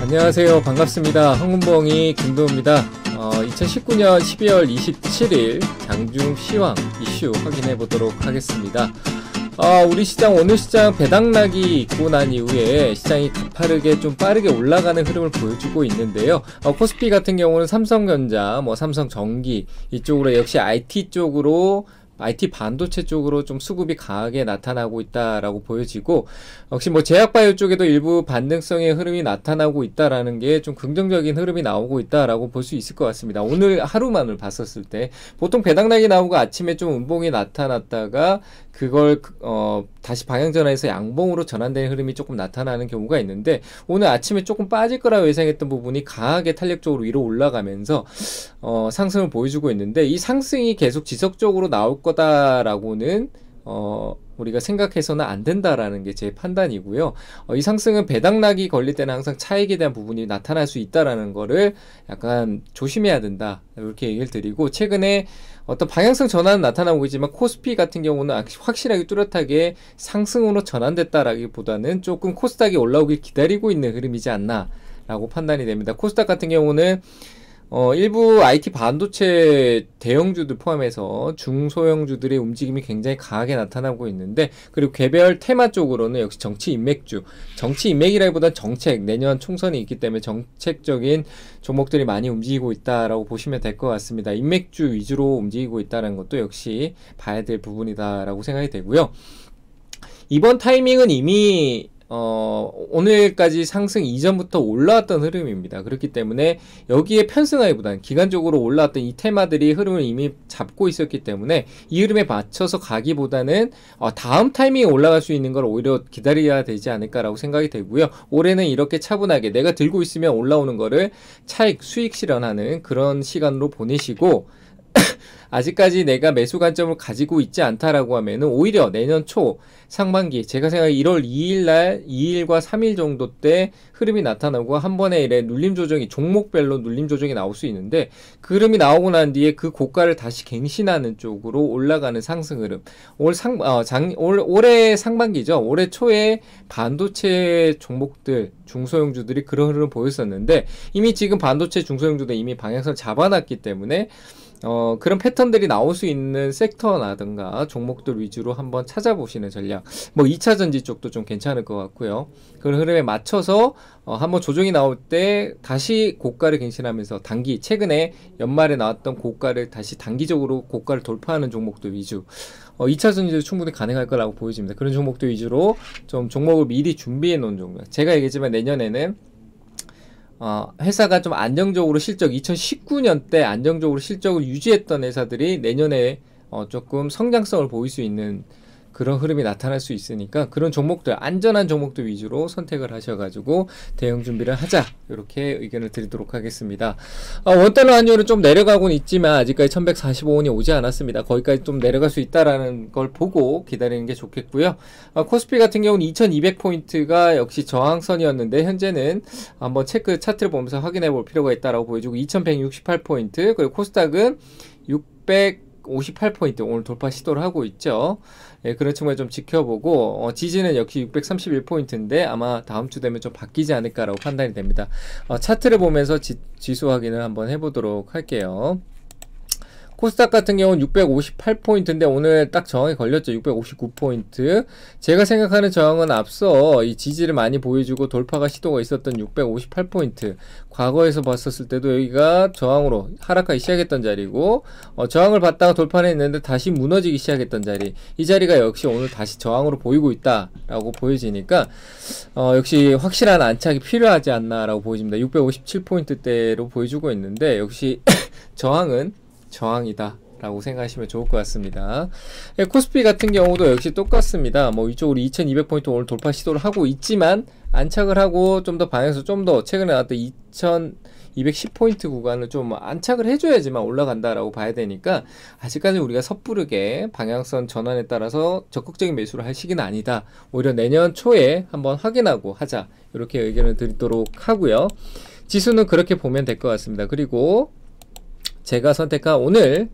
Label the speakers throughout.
Speaker 1: 안녕하세요. 반갑습니다. 황금봉이 김도우입니다. 2019년 12월 27일 장중 시황 이슈 확인해 보도록 하겠습니다. 우리 시장, 오늘 시장 배당락이 있고 난 이후에 시장이 가파르게 좀 빠르게 올라가는 흐름을 보여주고 있는데요. 코스피 같은 경우는 삼성전자, 삼성전기 이쪽으로 역시 IT 쪽으로 IT 반도체 쪽으로 좀 수급이 강하게 나타나고 있다라고 보여지고, 역시 제약바이오 쪽에도 일부 반등성의 흐름이 나타나고 있다라는 게 좀 긍정적인 흐름이 나오고 있다라고 볼 수 있을 것 같습니다. 오늘 하루만을 봤었을 때 보통 배당락이 나오고 아침에 좀 음봉이 나타났다가 그걸 다시 방향전환해서 양봉으로 전환되는 흐름이 조금 나타나는 경우가 있는데, 오늘 아침에 조금 빠질 거라고 예상했던 부분이 강하게 탄력적으로 위로 올라가면서 상승을 보여주고 있는데, 이 상승이 계속 지속적으로 나올 거다라고는 우리가 생각해서는 안 된다라는 게 제 판단이고요. 이 상승은 배당락이 걸릴 때는 항상 차익에 대한 부분이 나타날 수 있다라는 거를 약간 조심해야 된다, 이렇게 얘기를 드리고, 최근에 어떤 방향성 전환은 나타나고 있지만 코스피 같은 경우는 확실하게 뚜렷하게 상승으로 전환됐다라기보다는 조금 코스닥이 올라오길 기다리고 있는 흐름이지 않나 라고 판단이 됩니다. 코스닥 같은 경우는 일부 IT 반도체 대형주들 포함해서 중소형주들의 움직임이 굉장히 강하게 나타나고 있는데, 그리고 개별 테마 쪽으로는 역시 정치 인맥주, 정치 인맥이라기보다는 정책, 내년 총선이 있기 때문에 정책적인 종목들이 많이 움직이고 있다라고 보시면 될 것 같습니다. 인맥주 위주로 움직이고 있다는 것도 역시 봐야 될 부분이다라고 생각이 되고요. 이번 타이밍은 이미 오늘까지 상승 이전부터 올라왔던 흐름입니다. 그렇기 때문에 여기에 편승하기보다는 기간적으로 올라왔던 이 테마들이 흐름을 이미 잡고 있었기 때문에 이 흐름에 맞춰서 가기보다는 다음 타이밍에 올라갈 수 있는 걸 오히려 기다려야 되지 않을까라고 생각이 되고요. 올해는 이렇게 차분하게 내가 들고 있으면 올라오는 거를 차익, 수익 실현하는 그런 시간으로 보내시고, 아직까지 내가 매수 관점을 가지고 있지 않다라고 하면은 오히려 내년 초 상반기, 제가 생각에 1월 2일날 2일과 3일 정도 때 흐름이 나타나고 한 번에 이래 눌림 조정이, 종목별로 눌림 조정이 나올 수 있는데, 그 흐름이 나오고 난 뒤에 그 고가를 다시 갱신하는 쪽으로 올라가는 상승 흐름, 올해 상반기죠. 올해 초에 반도체 종목들, 중소형주들이 그런 흐름 보였었는데, 이미 지금 반도체 중소형주들 이미 방향성을 잡아놨기 때문에 그런 패턴들이 나올 수 있는 섹터라든가 종목들 위주로 한번 찾아보시는 전략, 2차전지 쪽도 좀 괜찮을 것 같고요. 그런 흐름에 맞춰서 한번 조정이 나올 때 다시 고가를 갱신하면서 최근에 연말에 나왔던 고가를 다시 단기적으로 고가를 돌파하는 종목들 위주, 2차전지도 충분히 가능할 거라고 보여집니다. 그런 종목들 위주로 좀 종목을 미리 준비해 놓은 종목. 제가 얘기했지만 내년에는 회사가 좀 안정적으로 2019년 때 안정적으로 실적을 유지했던 회사들이 내년에 조금 성장성을 보일 수 있는 그런 흐름이 나타날 수 있으니까, 그런 종목들, 안전한 종목들 위주로 선택을 하셔가지고 대응 준비를 하자, 이렇게 의견을 드리도록 하겠습니다. 원달러 환율은 좀 내려가고는 있지만 아직까지 1145원이 오지 않았습니다. 거기까지 좀 내려갈 수 있다라는 걸 보고 기다리는 게 좋겠고요. 코스피 같은 경우는 2200포인트가 역시 저항선이었는데, 현재는 한번 차트를 보면서 확인해 볼 필요가 있다라고 보여주고, 2168포인트, 그리고 코스닥은 658포인트 오늘 돌파 시도를 하고 있죠. 그런 측면을 좀 지켜보고, 지지는 역시 631포인트인데 아마 다음 주 되면 좀 바뀌지 않을까라고 판단이 됩니다. 차트를 보면서 지수 확인을 한번 해보도록 할게요. 코스닥 같은 경우는 658포인트인데 오늘 딱 저항이 걸렸죠. 659포인트. 제가 생각하는 저항은 앞서 이 지지를 많이 보여주고 돌파가 시도가 있었던 658포인트. 과거에서 봤었을 때도 여기가 저항으로 하락하기 시작했던 자리고, 저항을 받다가 돌파를 했는데 다시 무너지기 시작했던 자리. 이 자리가 역시 오늘 다시 저항으로 보이고 있다라고 보여지니까 역시 확실한 안착이 필요하지 않나라고 보여집니다. 657포인트대로 보여주고 있는데, 역시 저항은 저항이다 라고 생각하시면 좋을 것 같습니다. 코스피 같은 경우도 역시 똑같습니다. 이쪽으로 2200포인트 오늘 돌파 시도를 하고 있지만 안착을 하고 좀 더 방향에서 좀 더 최근에 나왔던 2210포인트 구간을 좀 안착을 해줘야지만 올라간다라고 봐야 되니까, 아직까지 우리가 섣부르게 방향선 전환에 따라서 적극적인 매수를 할 시기는 아니다. 오히려 내년 초에 한번 확인하고 하자, 이렇게 의견을 드리도록 하고요. 지수는 그렇게 보면 될 것 같습니다. 그리고 제가 선택한 오늘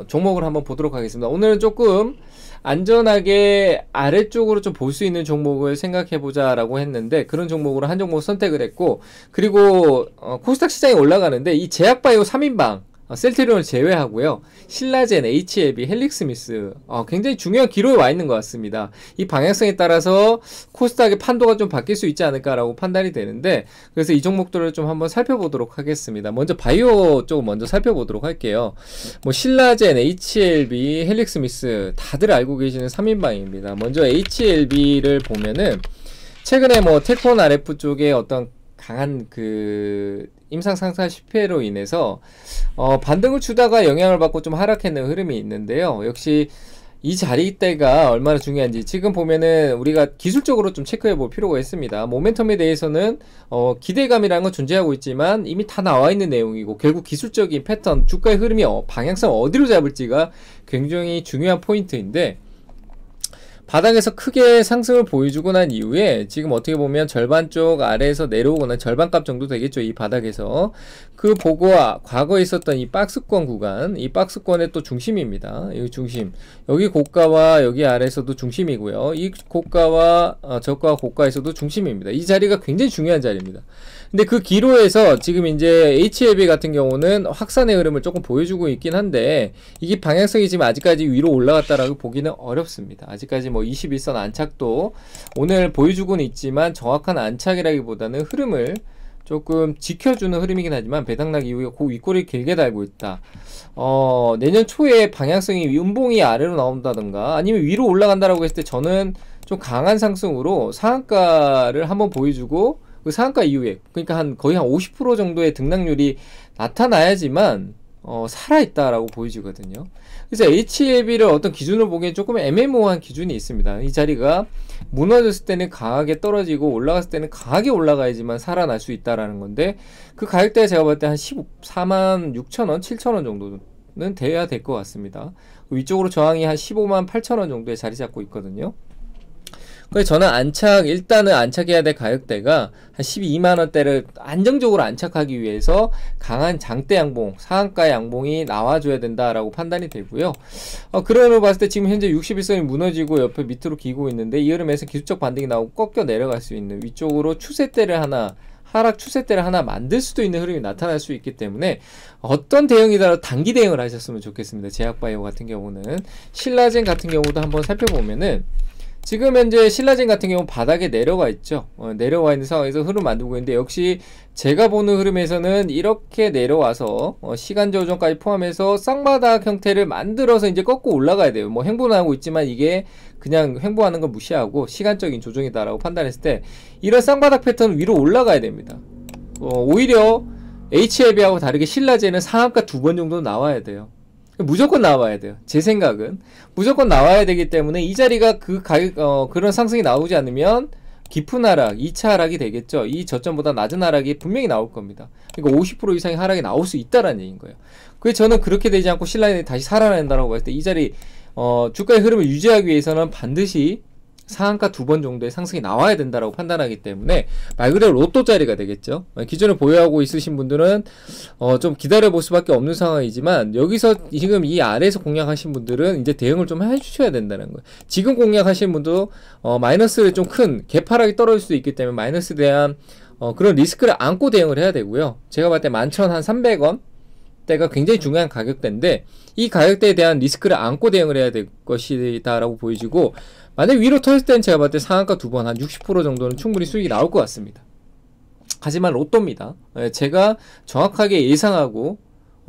Speaker 1: 종목을 한번 보도록 하겠습니다. 오늘은 조금 안전하게 아래쪽으로 좀 볼 수 있는 종목을 생각해보자 라고 했는데, 그런 종목으로 한 종목 선택을 했고, 그리고 코스닥 시장이 올라가는데 이 제약바이오 3인방 셀트리온을 제외하고요, 신라젠, HLB, 헬릭스미스 굉장히 중요한 기로에 와 있는 것 같습니다. 이 방향성에 따라서 코스닥의 판도가 좀 바뀔 수 있지 않을까라고 판단이 되는데, 그래서 이 종목들을 좀 한번 살펴보도록 하겠습니다. 먼저 바이오 쪽을 먼저 살펴보도록 할게요. 뭐 신라젠, HLB, 헬릭스미스 다들 알고 계시는 3인방입니다. 먼저 HLB를 보면은 최근에 뭐 테크원 RF 쪽에 어떤 강한 그 임상 상사 실패로 인해서 반등을 주다가 영향을 받고 좀 하락했는 흐름이 있는데요. 역시 이 자리대가 얼마나 중요한지 지금 보면은 우리가 기술적으로 좀 체크해 볼 필요가 있습니다. 모멘텀에 대해서는 기대감이라는 건 존재하고 있지만 이미 다 나와 있는 내용이고, 결국 기술적인 패턴, 주가의 흐름이 방향성 어디로 잡을지가 굉장히 중요한 포인트인데, 바닥에서 크게 상승을 보여주고 난 이후에 지금 어떻게 보면 절반 쪽 아래에서 내려오거나 절반값 정도 되겠죠. 이 바닥에서 그 보고 과거에 있었던 이 박스권 구간, 이 박스권의 또 중심입니다. 이 중심, 여기 고가와 여기 아래에서도 중심이고요, 이 고가와 저가 고가에서도 중심입니다. 이 자리가 굉장히 중요한 자리입니다. 근데 그 기로에서 지금 이제 HLB 같은 경우는 확산의 흐름을 조금 보여주고 있긴 한데, 이게 방향성이 지금 아직까지 위로 올라갔다라고 보기는 어렵습니다. 아직까지 뭐 21선 안착도 오늘 보여주고는 있지만 정확한 안착이라기보다는 흐름을 조금 지켜주는 흐름이긴 하지만 배당락 이후에 그 윗꼬리를 길게 달고 있다. 내년 초에 방향성이 음봉이 아래로 나온다던가 아니면 위로 올라간다라고 했을 때 저는 좀 강한 상승으로 상한가를 한번 보여주고, 그 상한가 이후에, 그러니까 거의 한 50% 정도의 등락률이 나타나야지만 살아있다라고 보여지거든요. 그래서 HLB를 어떤 기준으로 보기엔 조금 애매모호한 기준이 있습니다. 이 자리가 무너졌을 때는 강하게 떨어지고 올라갔을 때는 강하게 올라가야지만 살아날 수 있다라는 건데, 그 가격대가 제가 볼 때 한 14만 6천원, 7천원 정도는 돼야 될 것 같습니다. 위쪽으로 저항이 한 15만 8천원 정도에 자리 잡고 있거든요. 그래서 저는 일단은 안착해야 될 가격대가 한 12만원대를 안정적으로 안착하기 위해서 강한 장대 양봉, 상한가 양봉이 나와줘야 된다라고 판단이 되고요. 그런 흐름을 봤을 때 지금 현재 61선이 무너지고 옆에 밑으로 기고 있는데, 이 흐름에서 기술적 반등이 나오고 꺾여 내려갈 수 있는 위쪽으로 추세대를 하나, 하락 추세대를 하나 만들 수도 있는 흐름이 나타날 수 있기 때문에 어떤 대응이더라도 단기 대응을 하셨으면 좋겠습니다. 제약바이오 같은 경우는, 신라젠 같은 경우도 한번 살펴보면은 지금 현재 신라젠 같은 경우 바닥에 내려와 있죠. 내려와 있는 상황에서 흐름 만들고 있는데, 역시 제가 보는 흐름에서는 이렇게 내려와서 시간 조정까지 포함해서 쌍바닥 형태를 만들어서 이제 꺾고 올라가야 돼요. 뭐 횡보는 하고 있지만 이게 그냥 횡보하는 걸 무시하고 시간적인 조정이다라고 판단했을 때 이런 쌍바닥 패턴 위로 올라가야 됩니다. 오히려 HLB하고 다르게 신라젠은 상한가 2번 정도 나와야 돼요. 무조건 나와야 돼요. 제 생각은 무조건 나와야 되기 때문에 이 자리가 그런 상승이 나오지 않으면 깊은 하락, 2차 하락이 되겠죠. 이 저점보다 낮은 하락이 분명히 나올 겁니다. 그러니까 50% 이상의 하락이 나올 수 있다라는 얘기인 거예요. 그래서 저는 그렇게 되지 않고 신라젠이 다시 살아난다라고 했을 때 이 자리 주가의 흐름을 유지하기 위해서는 반드시 상한가 2번 정도의 상승이 나와야 된다라고 판단하기 때문에 말 그대로 로또 자리가 되겠죠. 기존에 보유하고 있으신 분들은 좀 기다려 볼 수밖에 없는 상황이지만, 여기서 지금 이 아래에서 공략하신 분들은 이제 대응을 좀 해주셔야 된다는 거예요. 지금 공략하신 분도 마이너스를 좀 큰 개파락이 떨어질 수도 있기 때문에 마이너스에 대한 그런 리스크를 안고 대응을 해야 되고요. 제가 봤을 때 11,300원 대가 굉장히 중요한 가격대인데, 이 가격대에 대한 리스크를 안고 대응을 해야 될 것이다 라고 보여지고, 만약 위로 터졌을 때는 제가 봤을 때 상한가 2번 한 60% 정도는 충분히 수익이 나올 것 같습니다. 하지만 로또입니다. 제가 정확하게 예상하고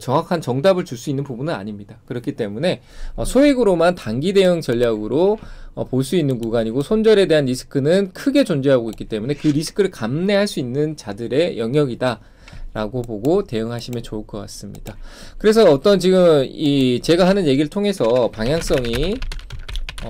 Speaker 1: 정확한 정답을 줄 수 있는 부분은 아닙니다. 그렇기 때문에 소액으로만 단기 대응 전략으로 볼 수 있는 구간이고, 손절에 대한 리스크는 크게 존재하고 있기 때문에 그 리스크를 감내할 수 있는 자들의 영역이다 라고 보고 대응하시면 좋을 것 같습니다. 그래서 지금 제가 하는 얘기를 통해서 방향성이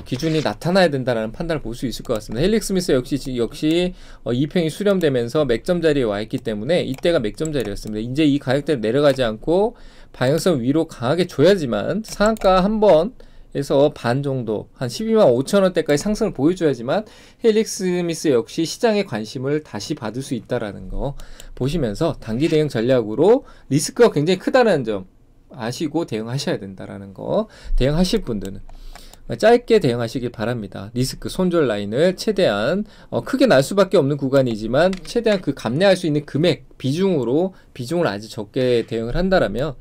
Speaker 1: 기준이 나타나야 된다는 판단을 볼 수 있을 것 같습니다. 헬릭스미스 역시 2평이 수렴되면서 맥점 자리에 와 있기 때문에 이때가 맥점 자리였습니다. 이제 이 가격대를 내려가지 않고 방향성 위로 강하게 줘야지만, 상한가 한 번에서 반 정도 한 12만 5천원대까지 상승을 보여줘야지만 헬릭스미스 역시 시장의 관심을 다시 받을 수 있다라는 거 보시면서 단기 대응 전략으로 리스크가 굉장히 크다는 점 아시고 대응하셔야 된다라는 거, 대응하실 분들은 짧게 대응하시길 바랍니다. 리스크 손절 라인을 최대한 크게 날 수밖에 없는 구간이지만 최대한 그 감내할 수 있는 금액 비중을 아주 적게 대응을 한다라면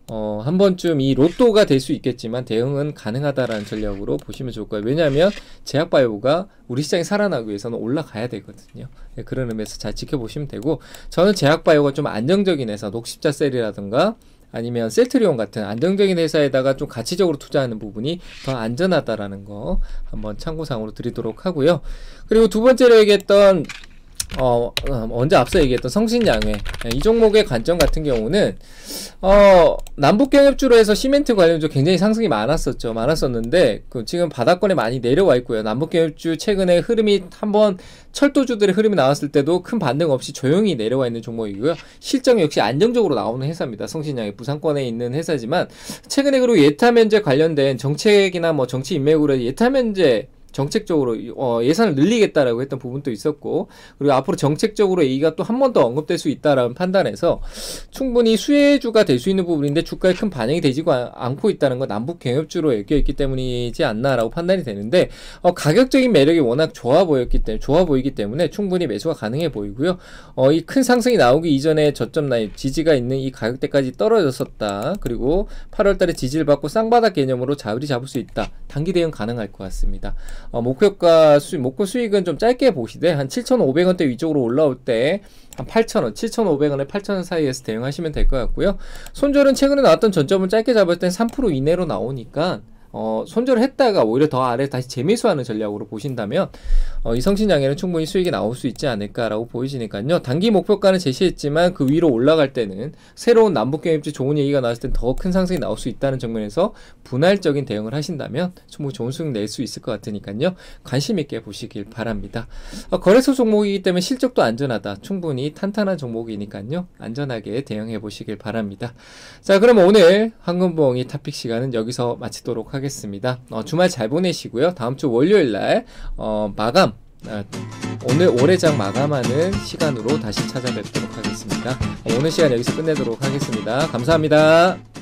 Speaker 1: 한 번쯤 이 로또가 될 수 있겠지만 대응은 가능하다라는 전략으로 보시면 좋을 거예요. 왜냐하면 제약바이오가 우리 시장이 살아나기 위해서는 올라가야 되거든요. 네, 그런 의미에서 잘 지켜보시면 되고, 저는 제약바이오가 좀 안정적인 회사, 녹십자셀이라든가 아니면 셀트리온 같은 안정적인 회사에다가 좀 가치적으로 투자하는 부분이 더 안전하다라는 거 한번 참고사항으로 드리도록 하고요. 그리고 두 번째로 얘기했던 먼저 앞서 얘기했던 성신양회, 이 종목의 관점 같은 경우는 남북경협주로 해서 시멘트 관련주 굉장히 상승이 많았었는데 지금 바닥권에 많이 내려와 있고요. 남북경협주 최근에 흐름이 한번 철도주들의 흐름이 나왔을 때도 큰 반등 없이 조용히 내려와 있는 종목이고요. 실적 역시 안정적으로 나오는 회사입니다. 성신양회 부산권에 있는 회사지만 최근에 그리고 예타면제 관련된 정책이나 뭐 정치 인맥으로 예타면제 정책적으로 예산을 늘리겠다라고 했던 부분도 있었고, 그리고 앞으로 정책적으로 이가 또 한 번 더 언급될 수 있다라는 판단에서 충분히 수혜주가 될 수 있는 부분인데 주가에 큰 반영이 되지 않고 있다는 건 남북 경협주로 엮여있기 때문이지 않나라고 판단이 되는데, 가격적인 매력이 워낙 좋아 보이기 때문에 충분히 매수가 가능해 보이고요. 이 큰 상승이 나오기 이전에 저점 라인 지지가 있는 이 가격대까지 떨어졌었다. 그리고 8월달에 지지를 받고 쌍바닥 개념으로 자리 잡을 수 있다. 단기 대응 가능할 것 같습니다. 목표 수익은 좀 짧게 보시되 한 7,500원대 위쪽으로 올라올 때 한 8,000원, 7,500원에 8,000원 사이에서 대응하시면 될 것 같고요. 손절은 최근에 나왔던 전점을 짧게 잡을 땐 3% 이내로 나오니까 손절을 했다가 오히려 더 아래 다시 재매수하는 전략으로 보신다면 이 성신양에는 충분히 수익이 나올 수 있지 않을까라고 보이시니까요. 단기 목표가는 제시했지만 그 위로 올라갈 때는 새로운 남북경협주 좋은 얘기가 나왔을 땐 더 큰 상승이 나올 수 있다는 측면에서 분할적인 대응을 하신다면 충분히 좋은 수익 낼 수 있을 것 같으니까요. 관심 있게 보시길 바랍니다. 거래소 종목이기 때문에 실적도 안전하다. 충분히 탄탄한 종목이니까요. 안전하게 대응해 보시길 바랍니다. 자, 그럼 오늘 황금봉이 탑픽 시간은 여기서 마치도록 하겠습니다. 주말 잘 보내시고요. 다음주 월요일날 마감, 오늘 올해장 마감하는 시간으로 다시 찾아뵙도록 하겠습니다. 오늘 시간 여기서 끝내도록 하겠습니다. 감사합니다.